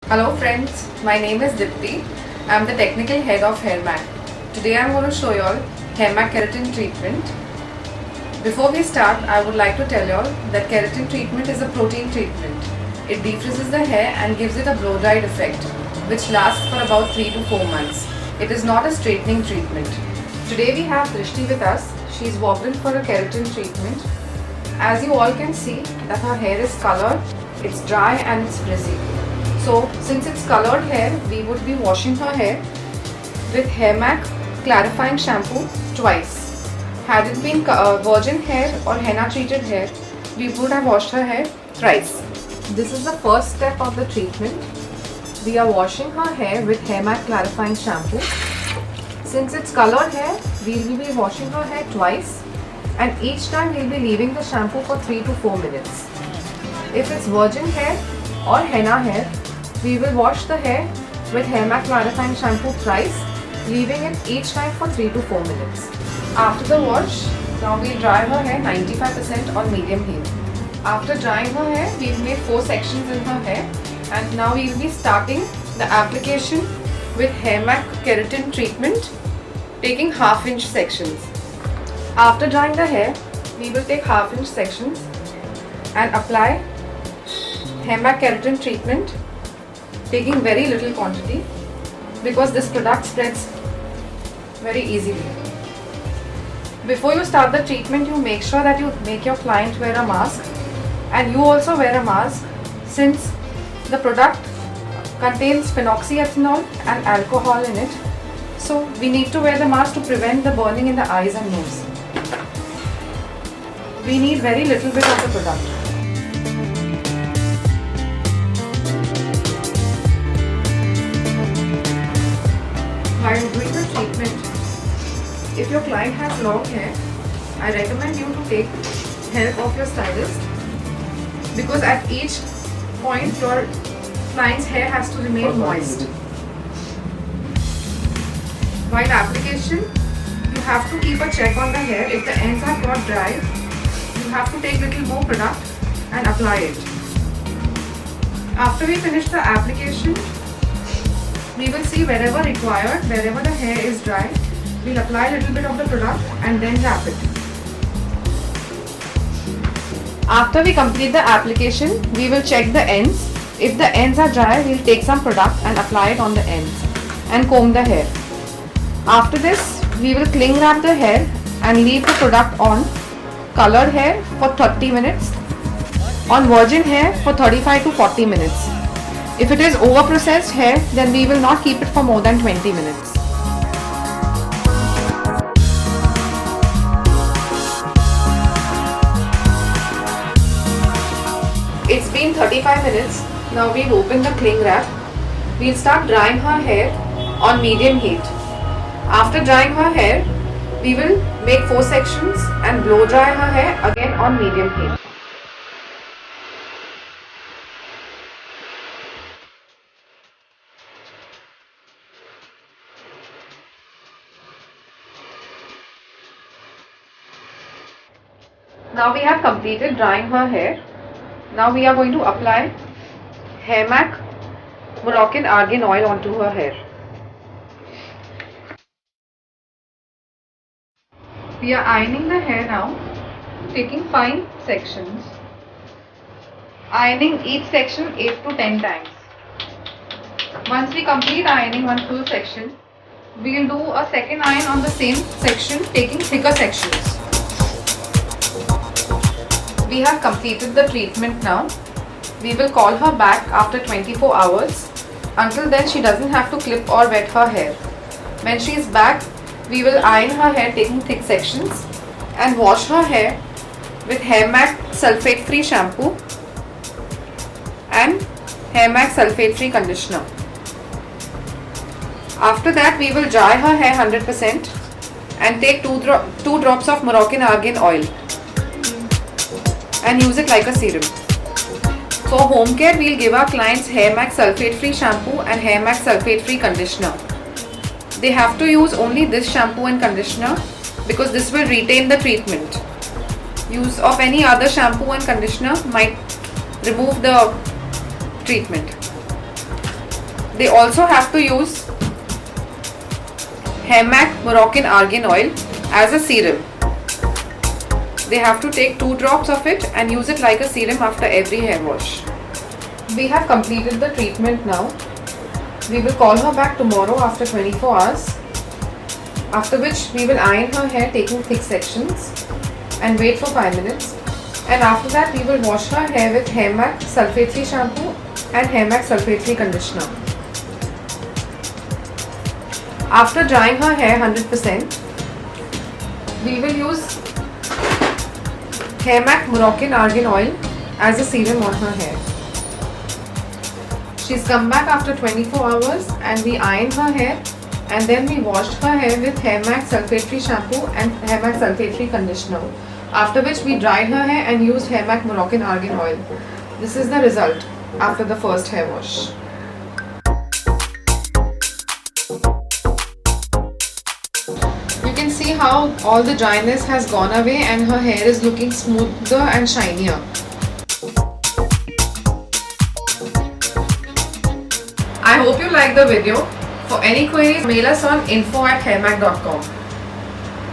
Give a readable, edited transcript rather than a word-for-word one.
Hello friends, my name is Dipti. I am the technical head of HairMac. Today I am going to show you all HairMac keratin treatment. Before we start, I would like to tell you all that keratin treatment is a protein treatment. It defrizzes the hair and gives it a blow dried effect, which lasts for about 3 to 4 months. It is not a straightening treatment. Today we have Drishti with us. She is walked in for a keratin treatment. As you all can see that her hair is colored, it's dry and it's frizzy. So since it's colored hair, we would be washing her hair with HairMac clarifying shampoo twice. Had it been virgin hair or henna treated hair, we would have washed her hair thrice. This is the first step of the treatment. We are washing her hair with HairMac clarifying shampoo. Since it's colored hair, we will be washing her hair twice, and each time we will be leaving the shampoo for 3 to 4 minutes. If it's virgin hair or henna hair, we will wash the hair with HairMac clarifying shampoo thrice, leaving it each time for 3 to 4 minutes. After the wash, now we'll dry her hair 95% on medium heat. After drying her hair, we've made 4 sections in her hair, and now we will be starting the application with HairMac keratin treatment, taking half-inch sections. After drying the hair, we will take half-inch sections and apply HairMac keratin treatment, taking very little quantity because this product spreads very easily. Before you start the treatment, you make sure that you make your client wear a mask, and you also wear a mask since the product contains phenoxyethanol and alcohol in it. So we need to wear the mask to prevent the burning in the eyes and nose. We need very little bit of the product. While doing the treatment, if your client has long hair, I recommend you to take help of your stylist, because at each point your client's hair has to remain moist. While application, you have to keep a check on the hair. If the ends have got dry, you have to take little more product and apply it. After we finish the application, we will see wherever required, wherever the hair is dry, we'll apply a little bit of the product and then wrap it. After we complete the application, we will check the ends. If the ends are dry, we'll take some product and apply it on the ends and comb the hair. After this, we will cling wrap the hair and leave the product on colored hair for 30 minutes, on virgin hair for 35 to 40 minutes. If it is over processed hair, then we will not keep it for more than 20 minutes. It's been 35 minutes. Now we've opened the cling wrap. We'll start drying her hair on medium heat. After drying her hair, we will make 4 sections and blow dry her hair again on medium heat. Now we have completed drying her hair. Now we are going to apply HairMac Moroccan Argan oil onto her hair. We are ironing the hair now, taking fine sections. Ironing each section 8 to 10 times. Once we complete ironing one full section, we will do a second iron on the same section, taking thicker sections. We have completed the treatment now. We will call her back after 24 hours. Until then, she doesn't have to clip or wet her hair. When she is back, we will iron her hair taking thick sections and wash her hair with HairMac sulfate-free shampoo and HairMac sulfate-free conditioner. After that, we will dry her hair 100% and take 2 drops of Moroccan Argan oil and use it like a serum. For home care, we will give our clients HairMac sulfate-free shampoo and HairMac sulfate-free conditioner. They have to use only this shampoo and conditioner because this will retain the treatment. Use of any other shampoo and conditioner might remove the treatment. They also have to use Hairmac Moroccan Argan Oil as a serum. They have to take 2 drops of it and use it like a serum after every hair wash. We have completed the treatment now. We will call her back tomorrow after 24 hours, after which we will iron her hair taking thick sections and wait for 5 minutes. And after that we will wash her hair with Hairmac Sulphate Free shampoo and Hairmac Sulphate Free conditioner. After drying her hair 100%, we will use Hairmac Moroccan Argan Oil as a serum on her hair. She's come back after 24 hours and we ironed her hair, and then we washed her hair with Hairmac Sulphate Free shampoo and Hairmac Sulphate Free conditioner. After which we dried her hair and used Hairmac Moroccan Argan Oil. This is the result after the first hair wash. You can see how all the dryness has gone away and her hair is looking smoother and shinier. I hope you liked the video. For any queries, mail us on info@hairmac.com.